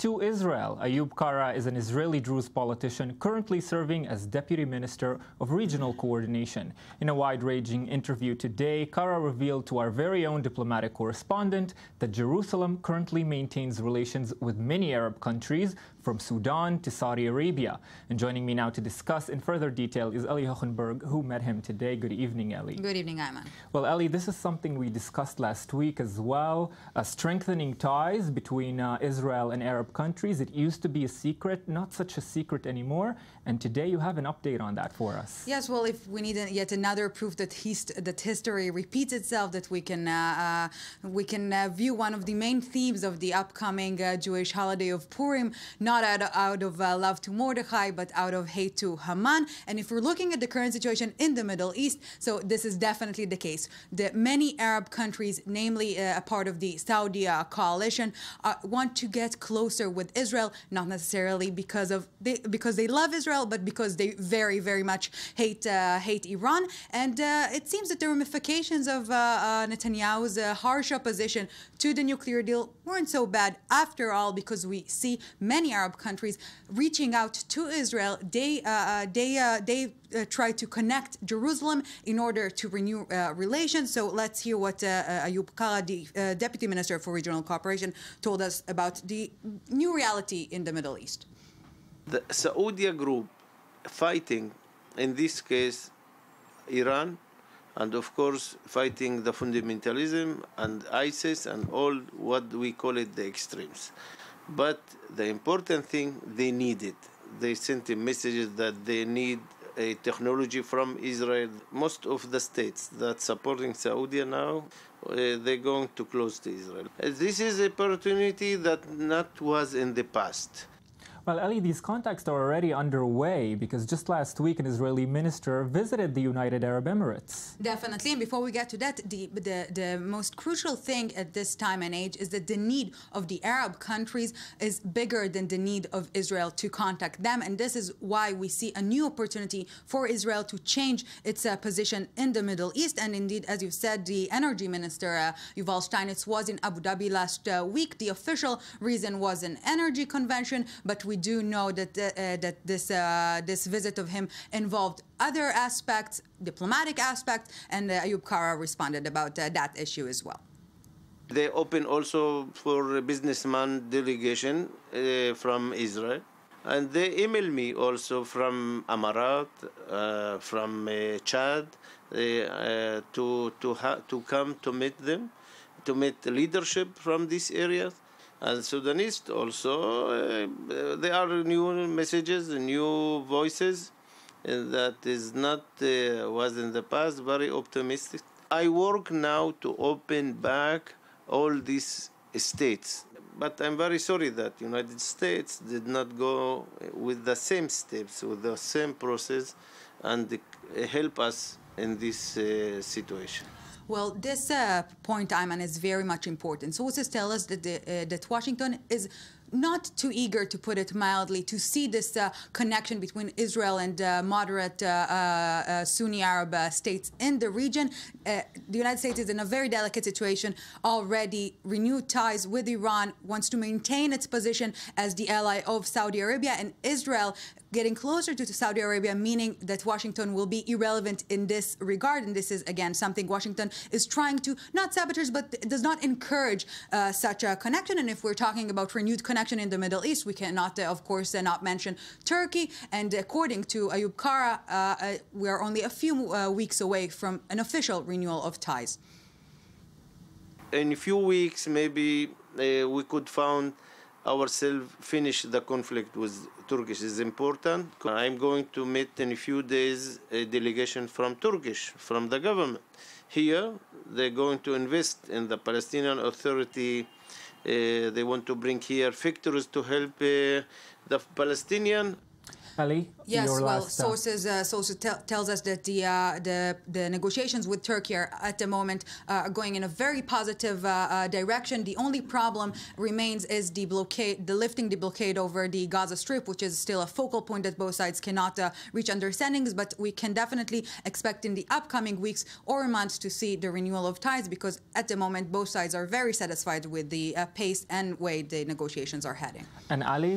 to Israel. Eyob Kara is an Israeli Druze politician currently serving as Deputy Minister of Regional Coordination. In a wide-ranging interview today, Kara revealed to our very own diplomatic correspondent that Jerusalem currently maintains relations with many Arab countries, from Sudan to Saudi Arabia. And joining me now to discuss in further detail is Eli Hohenberg, who met him today. Good evening, Eli. Good evening, Ayman. Well, Eli, this is something we discussed last week as well, strengthening ties between Israel and Arab countries. It used to be a secret, not such a secret anymore, and today you have an update on that for us. Yes, well, if we need yet another proof that history repeats itself, that we can view one of the main themes of the upcoming Jewish holiday of Purim, not out of love to Mordechai, but out of hate to Haman. And if we're looking at the current situation in the Middle East, so this is definitely the case. Many Arab countries, namely a part of the Saudi coalition, want to get closer with Israel, not necessarily because they love Israel, but because they very, very much hate Iran. And it seems that the ramifications of Netanyahu's harsh opposition to the nuclear deal weren't so bad after all, because we see many Arab countries reaching out to Israel. They try to connect Jerusalem in order to renew relations. So let's hear what Eyob Kara, the Deputy Minister for Regional Cooperation, told us about the new reality in the Middle East. The Saudi group fighting, in this case, Iran, and of course fighting the fundamentalism and ISIS and all what we call it the extremes. But the important thing, they need it. They sent messages that they need a technology from Israel. Most of the states that supporting Saudi now, they're going to close to Israel. This is an opportunity that not was in the past. Well, Eli, these contacts are already underway because just last week an Israeli minister visited the United Arab Emirates. Definitely. And before we get to that, the most crucial thing at this time and age is that the need of the Arab countries is bigger than the need of Israel to contact them. And this is why we see a new opportunity for Israel to change its position in the Middle East. And indeed, as you said, the energy minister, Yuval Steinitz, was in Abu Dhabi last week. The official reason was an energy convention, but we do know that this visit of him involved other aspects, diplomatic aspects, and Eyob Kara responded about that issue as well. They open also for a businessman delegation from Israel, and they email me also from Amarat, from Chad, to come to meet them, to meet leadership from these areas. And Sudanese also, there are new messages, new voices that is not was in the past, very optimistic. I work now to open back all these states, but I'm very sorry that United States did not go with the same steps, with the same process, and help us in this situation. Well, this point, Ayman, is very much important. Sources tell us that that Washington is not too eager, to put it mildly, to see this connection between Israel and moderate Sunni Arab states in the region. The United States is in a very delicate situation, already renewed ties with Iran, wants to maintain its position as the ally of Saudi Arabia, and Israel getting closer to Saudi Arabia, meaning that Washington will be irrelevant in this regard. And this is, again, something Washington is trying to not sabotage, but does not encourage such a connection. And if we're talking about renewed connection in the Middle East, we cannot, of course, not mention Turkey. And according to Eyob Kara, we are only a few weeks away from an official renewal of ties. In a few weeks, maybe we could find ourselves finish the conflict with Turkish is important. I'm going to meet in a few days a delegation from Turkish, from the government. Here, they're going to invest in the Palestinian Authority. They want to bring here factories to help the Palestinian. Ali, yes, your well, last, sources tells us that the negotiations with Turkey are at the moment going in a very positive direction. The only problem remains is the lifting the blockade over the Gaza Strip, which is still a focal point that both sides cannot reach understandings. But we can definitely expect in the upcoming weeks or months to see the renewal of ties, because at the moment both sides are very satisfied with the pace and way the negotiations are heading. And Ali,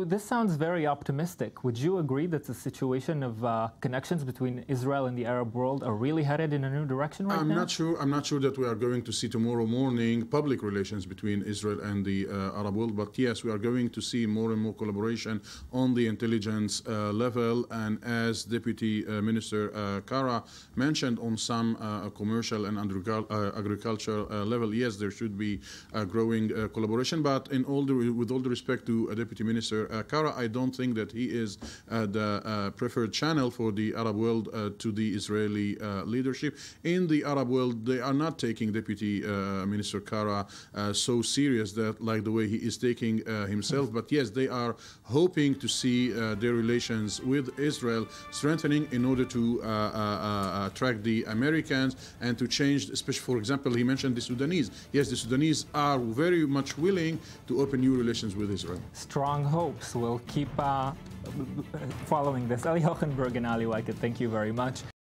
this sounds very optimistic. Would you agree that the situation of connections between Israel and the Arab world are really headed in a new direction right now? I'm not sure that we are going to see tomorrow morning public relations between Israel and the Arab world, but yes, we are going to see more and more collaboration on the intelligence level. And as Deputy Minister Kara mentioned, on some commercial and agricultural level, yes, there should be growing collaboration. But with all the respect to Deputy Minister Kara, I don't think that he is the preferred channel for the Arab world to the Israeli leadership. In the Arab world, they are not taking Deputy Minister Kara so serious that like the way he is taking himself. But yes, they are hoping to see their relations with Israel strengthening in order to attract the Americans and to change, especially, for example, he mentioned the Sudanese. Yes, the Sudanese are very much willing to open new relations with Israel. Strong hopes. We'll keep following this. Ali Hochenberg and Ali Weiket, thank you very much.